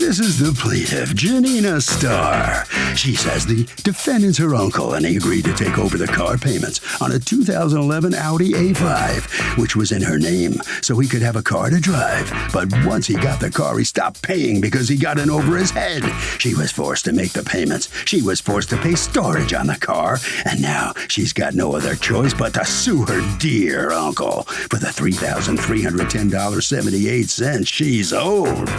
This is the plaintiff, Janina Starr. She says the defendant's her uncle and he agreed to take over the car payments on a 2011 Audi A5, which was in her name, so he could have a car to drive. But once he got the car, he stopped paying because he got in over his head. She was forced to make the payments. She was forced to pay storage on the car, and now she's got no other choice but to sue her dear uncle for the $3,310.78 she's owed.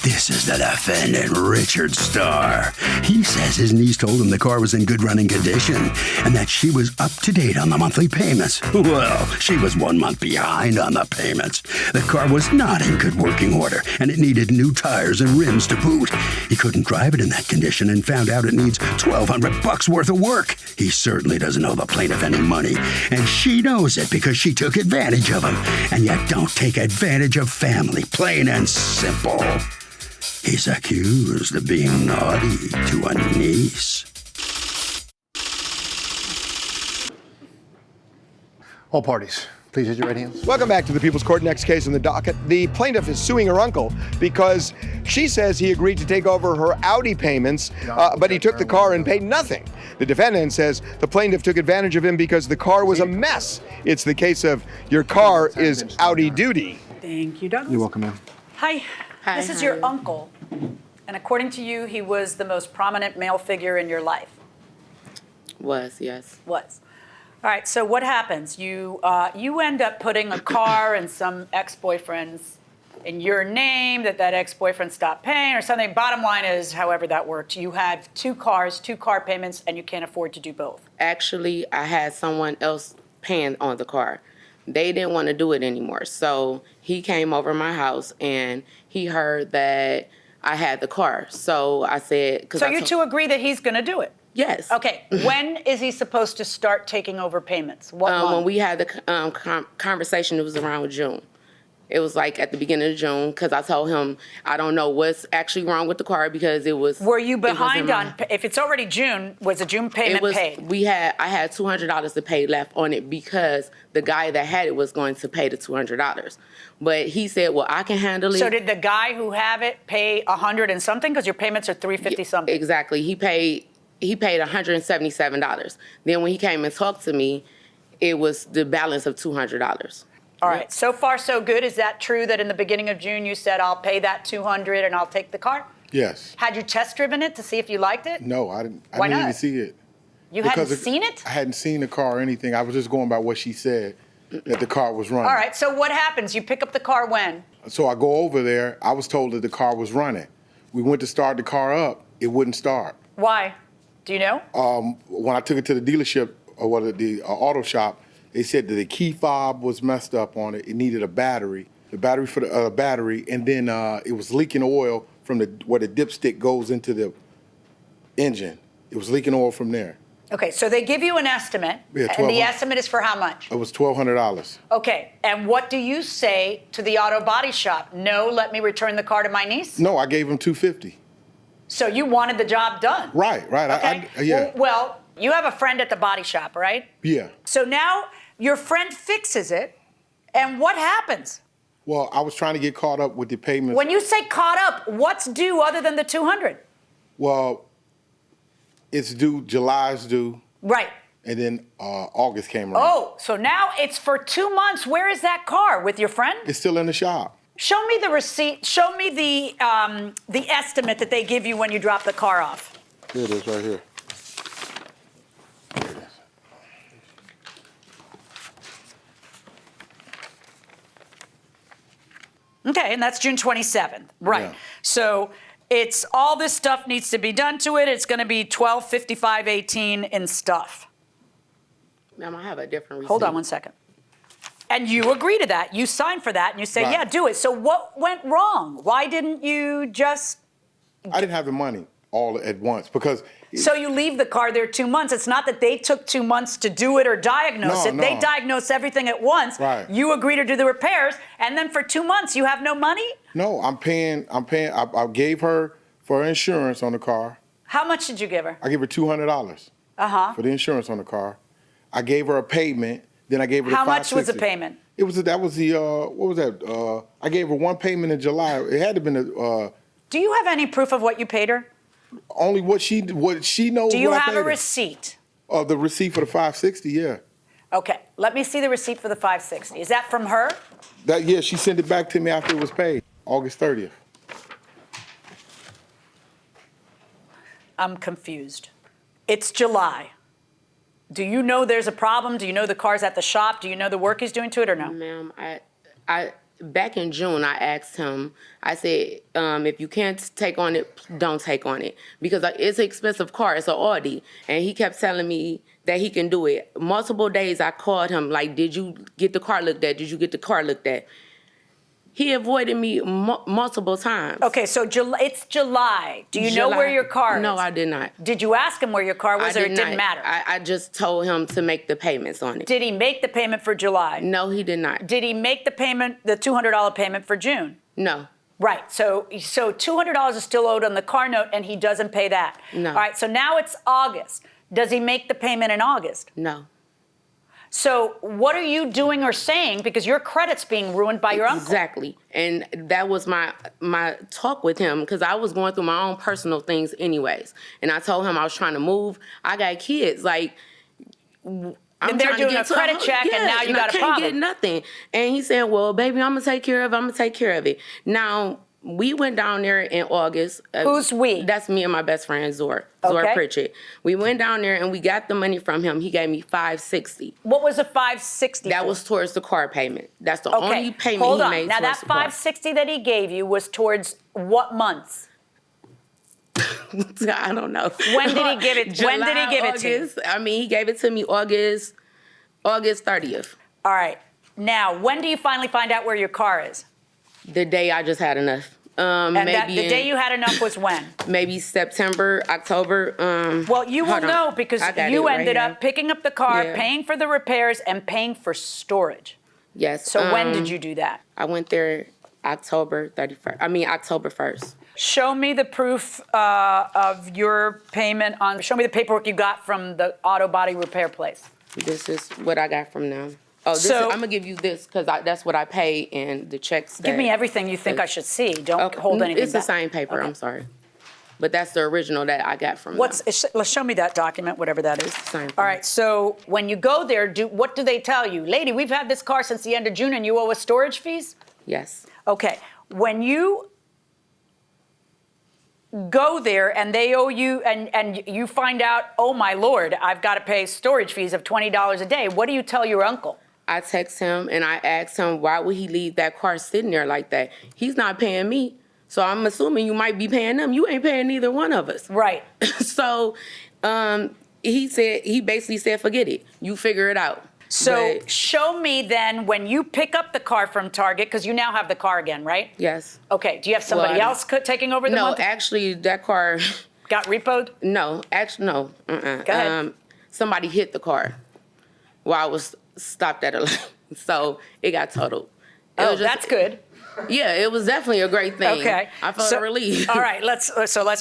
This is the defendant, Richard Starr. He says his niece told him the car was in good running condition and that she was up to date on the monthly payments. Well, she was 1 month behind on the payments. The car was not in good working order and it needed new tires and rims to boot. He couldn't drive it in that condition and found out it needs $1,200 worth of work. He certainly doesn't owe the plaintiff any money, and she knows it because she took advantage of him. And yet don't take advantage of family, plain and simple. He's accused of being naughty to a niece. All parties, please raise your right hands. Welcome back to the People's Court. Next case in the docket. The plaintiff is suing her uncle because she says he agreed to take over her Audi payments, but he took the car and paid nothing. The defendant says the plaintiff took advantage of him because the car was a mess. It's the case of your car is Audi duty. Thank you, Douglas. You're welcome, ma'am. Hi. This is your uncle, and according to you, he was the most prominent male figure in your life. Yes. Was. All right, so what happens? You end up putting a car and some ex-boyfriend's in your name, that ex-boyfriend stopped paying or something. Bottom line is, however that worked, you had two car payments, and you can't afford to do both. Actually, I had someone else paying on the car. They didn't want to do it anymore. So he came over my house and he heard that I had the car. So I said... So you two agree that he's going to do it? Yes. Okay. When is he supposed to start taking over payments? What month? When we had the conversation, it was around June. It was like at the beginning of June because I told him I don't know what's actually wrong with the car because it was... Were you behind on... If it's already June, was the June payment paid? I had $200 to pay left on it because the guy that had it was going to pay the $200. But he said, well, I can handle it. So did the guy who have it pay 100 and something? Because your payments are $350 something. Exactly. He paid $177. Then when he came and talked to me, it was the balance of $200. All right. So far, so good. Is that true that in the beginning of June you said, I'll pay that $200 and I'll take the car? Yes. Had you test driven it to see if you liked it? No, I didn't. Why I didn't not? even see it. You hadn't seen it? I hadn't seen the car or anything. I was just going by what she said, that the car was running. All right. So what happens? You pick up the car when? So I go over there. I was told that the car was running. We went to start the car up. It wouldn't start. Why? Do you know? When I took it to the dealership or the auto shop, they said that the key fob was messed up on it. It needed a battery, the battery for the battery, and then it was leaking oil from where the dipstick goes into the engine. It was leaking oil from there. Okay, so they give you an estimate, and the estimate is for how much? It was $1,200. Okay, and what do you say to the auto body shop? No, let me return the car to my niece? No, I gave him $250. So you wanted the job done? Right. Okay. Yeah. Well, you have a friend at the body shop, right? Yeah. So now your friend fixes it, and what happens? Well, I was trying to get caught up with the payments. When you say caught up, what's due other than the $200? Well, it's due, July's due. Right. And then August came around. Oh, so now it's for 2 months. Where is that car? With your friend? It's still in the shop. Show me the receipt. Show me the estimate that they give you when you drop the car off. Here it is, right here. Here it is. Okay, and that's June 27th. Right. Yeah. So it's all this stuff needs to be done to it. It's going to be $1,255.18 in stuff. Ma'am, I have a different receipt. Hold on 1 second. And you agree to that. You signed for that, and you say, Right. yeah, do it. So what went wrong? Why didn't you just... I didn't have the money all at once because... So you leave the car there 2 months. It's not that they took 2 months to do it or diagnose it. No. They diagnose everything at once. Right. You agree to do the repairs, and then for 2 months you have no money? No, I'm paying. I gave her for insurance on the car. How much did you give her? I gave her $200 for the insurance on the car. I gave her a payment Then I gave her the How much was the 560. payment? It was that was the what was that? I gave her one payment in July. It had to have been Do you have any proof of what you paid her? only what she knows. Do you what I have paid a her. receipt? The receipt for the 560, yeah. Okay, let me see the receipt for the 560. Is that from her? Yeah, she sent it back to me after it was paid, August 30th. I'm confused. It's July. Do you know there's a problem? Do you know the car's at the shop? Do you know the work he's doing to it or no? Ma'am, I back in June, I asked him, I said, if you can't take on it, don't take on it. Because it's an expensive car, it's an Audi. And he kept telling me that he can do it. Multiple days I called him, like, did you get the car looked at? Did you get the car looked at? He avoided me multiple times. Okay, so it's July. Do you know where your car is? No, I did not. Did you ask him where your car was, or it didn't matter? I just told him to make the payments on it. Did he make the payment for July? No, he did not. Did he make the payment, the $200 payment for June? No. Right, so $200 is still owed on the car note, and he doesn't pay that. No. All right, so now it's August. Does he make the payment in August? No. So what are you doing or saying? Because your credit's being ruined by your uncle. Exactly. And that was my talk with him, because I was going through my own personal things anyways. And I told him I was trying to move. I got kids. Like, And they're doing a credit check, and now you got a problem. I can't get nothing. And he said, well, baby, I'm going to take care of it. I'm going to take care of it. Now, we went down there in August. Who's we? That's me and my best friend, Zor Pritchett. We went down there and we got the money from him. He gave me $560. What was the $560? That was towards the car payment. That's the only payment Hold he on. made. Now that towards the car. $560 that he gave you was towards what months? I don't know. When did he give it? When did he give it to you? I mean, he gave it to me August 30th. All right. Now, when do you finally find out where your car is? The day I just had enough. And the day you had enough was when? Maybe September, October. Well, you will know because you ended up here. picking up the car, Yeah. paying for the repairs, and paying for storage. Yes. So when did you do that? I went there October 1st. Show me the proof of your payment on. Show me the paperwork you got from the auto body repair place. This is what I got from them. Oh, So- I'm gonna give you this because that's what I pay in the checks. Give me everything you think I should see. Don't hold anything It's the back. same paper. Okay. I'm sorry, but that's the original that I got from them. Let's show me that document, whatever that is. Same thing. All right. So when you go there, what do they tell you, lady? We've had this car since the end of June, and you owe us storage fees. Yes. Okay. When you go there and they owe you, and you find out, oh my Lord, I've got to pay storage fees of $20 a day. What do you tell your uncle? I text him and I asked him, why would he leave that car sitting there like that? He's not paying me. So I'm assuming you might be paying them. You ain't paying neither one of us. Right. So he basically said, forget it. You figure it out. So But- show me then when you pick up the car from Target, because you now have the car again, right? Yes. Okay. Do you have somebody Well, else taking over the No, month? actually, that car, Got repoed? no. Go ahead. Somebody hit the car while I was stopped at a light. So it got totaled. That's good. Yeah, it was definitely a great thing. Okay. I felt relieved. All right, let's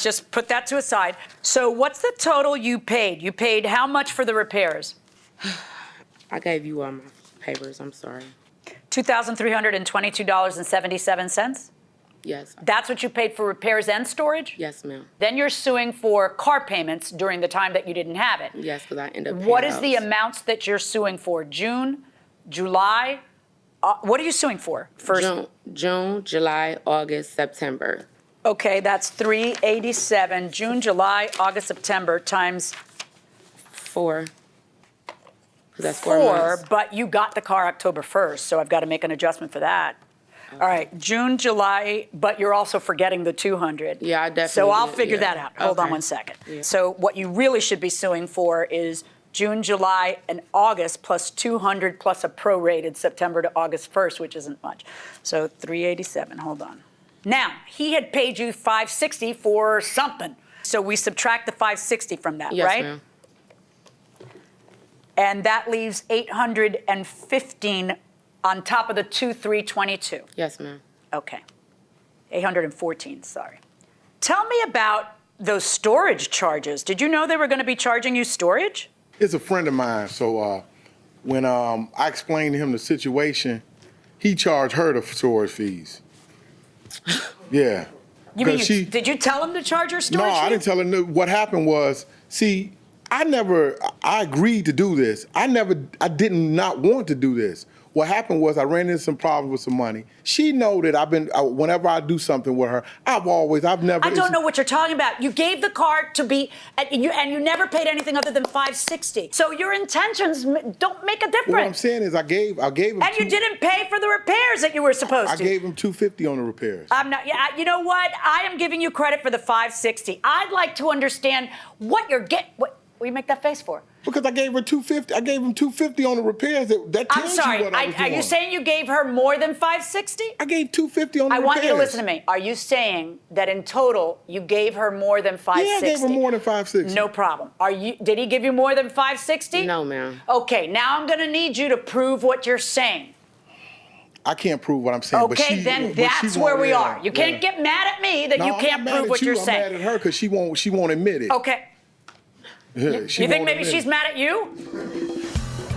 just put that to a side. So what's the total you paid? You paid how much for the repairs? I gave you all my papers. I'm sorry. $2,322.77? Yes. That's what you paid for repairs and storage? Yes, ma'am. Then you're suing for car payments during the time that you didn't have it. Yes, because I ended up paying What is the those. amounts that you're suing for? June, July? What are you suing for? First. June, July, August, September. Okay, that's 387. June, July, August, September times 4. 'Cause that's 4 4, months. but you got the car October 1st, so I've got to make an adjustment for that. All right, June, July, but you're also forgetting the 200. Yeah, I definitely So I'll did, figure yeah. that out. Hold on Okay. 1 second. Yeah. So what you really should be suing for is June, July, and August plus 200 plus a prorated September to August 1st, which isn't much. So 387, hold on. Now, he had paid you $560 for something. So we subtract the $560 from that, Yes, right? ma'am. And that leaves $815 on top of the 2,322. Yes, ma'am. Okay. 814, sorry. Tell me about those storage charges. Did you know they were going to be charging you storage? It's a friend of mine, so when I explained to him the situation, he charged her the storage fees. Yeah. You mean 'Cause did you tell him to charge her storage No, I fee? didn't tell her. No. What happened was, see, I agreed to do this. I did not want to do this. What happened was I ran into some problems with some money. She know that whenever I do something with her, I've never. I don't know what you're talking about. You gave the car to be, and you never paid anything other than $560. So your intentions don't make a difference. What I'm saying is I gave him. And you didn't pay for the repairs that you were supposed to. I gave him $250 on the repairs. I'm not. Yeah, you know what? I am giving you credit for the $560. I'd like to understand what you're getting. What you make that face for? Because I gave her $250. I gave him $250 on the repairs. That tells I'm sorry. you what I was doing. Are you saying you gave her more than $560? I gave $250 on the repairs. I want you to listen to me. Are you saying that in total you gave her more than $560? Yeah, I gave her more than $560. No problem. Did he give you more than $560? No, ma'am. Okay, now I'm going to need you to prove what you're saying. I can't prove what I'm saying. Okay, then that's where we are. You can't get mad at me that you can't prove what you're saying. I'm mad at her because she won't admit it. Okay. Yeah, You think maybe she's mad at you?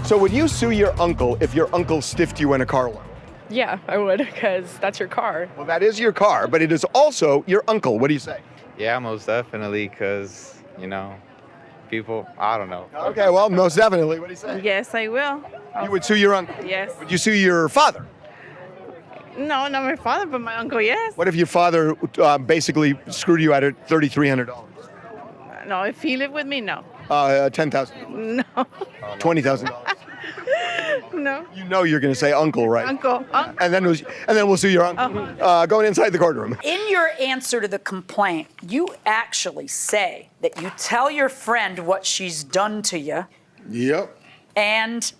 So would you sue your uncle if your uncle stiffed you in a car loan? Yeah, I would, because that's your car. Well, that is your car, but it is also your uncle. What do you say? Yeah, most definitely, because, people, I don't know. Okay, well, most definitely. What do you say? Yes, I will. You would sue your uncle? Yes. Would you sue your father? No, not my father, but my uncle, yes. What if your father basically screwed you out of $3,300? No, if he lived with me, no. $10,000. No. $20,000. No. You know you're going to say uncle, right? Uncle. And then we'll sue your uncle. Going inside the courtroom. In your answer to the complaint, you actually say that you tell your friend what she's done to you. Yep. And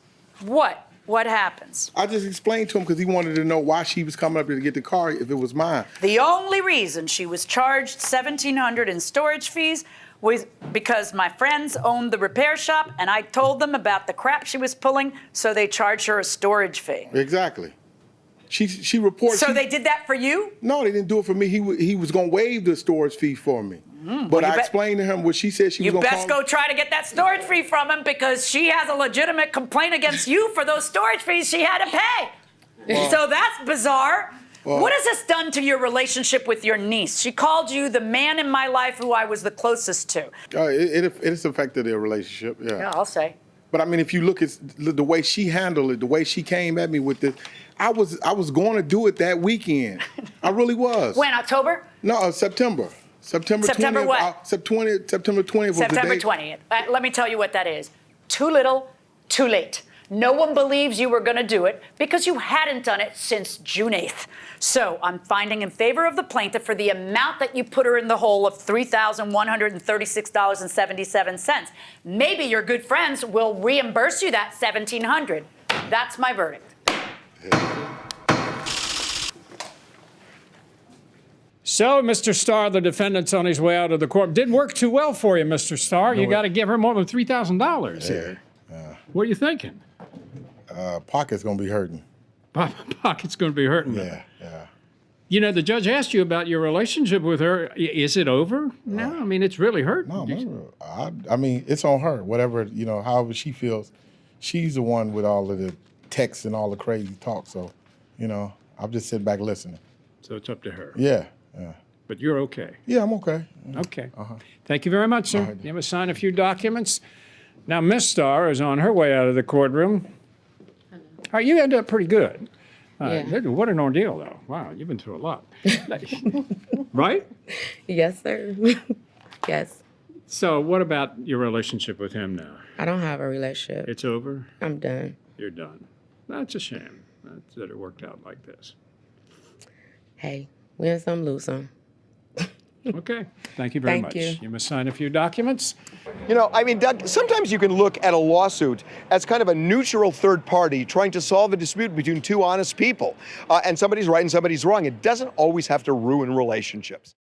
what? What happens? I just explained to him because he wanted to know why she was coming up here to get the car if it was mine. The only reason she was charged $1,700 in storage fees was because my friends owned the repair shop and I told them about the crap she was pulling, so they charged her a storage fee. Exactly. She reported. So they did that for you? No, they didn't do it for me. He was going to waive the storage fee for me. But I explained to him what she said she was You going to best go try to get that storage fee from him because she has a legitimate complaint against you for those storage fees she had to pay. So that's bizarre. What has this done to your relationship with your niece? She called you the man in my life who I was the closest to. It has affected their relationship, yeah. Yeah, I'll say. But I mean, if you look at the way she handled it, the way she came at me with this, I was going to do it that weekend. I really was. When, October? No, September. September 20th. September what? September 20th was September the date. 20th. Let me tell you what that is. Too little, too late. No one believes you were going to do it because you hadn't done it since June 8th. So I'm finding in favor of the plaintiff for the amount that you put her in the hole of $3,136.77. Maybe your good friends will reimburse you that $1,700. That's my verdict. So, Mr. Starr, the defendant's on his way out of the court. Didn't work too well for you, Mr. Starr. You got to give her more than $3,000 here. What are you thinking? Pocket's going to be hurting. Pocket's going to be hurting. Yeah. You know, the judge asked you about your relationship with her. Is it over? No, I mean, it's really hurting. No, I mean, it's on her. Whatever, however she feels. She's the one with all of the texts and all the crazy talk. So, I'm just sitting back listening. So it's up to her. Yeah. But you're okay. Yeah, I'm okay. Okay. Thank you very much, sir. You have to sign a few documents. Now, Miss Starr is on her way out of the courtroom. All right, you ended up pretty good. What an ordeal, though. Wow, you've been through a lot. Right? Yes, sir. Yes. So what about your relationship with him now? I don't have a relationship. It's over? I'm done. You're done. That's a shame that it worked out like this. Hey, win some, lose some. Okay. Thank you very much. You. You must sign a few documents. Doug, sometimes you can look at a lawsuit as kind of a neutral third party trying to solve a dispute between two honest people. And somebody's right and somebody's wrong. It doesn't always have to ruin relationships.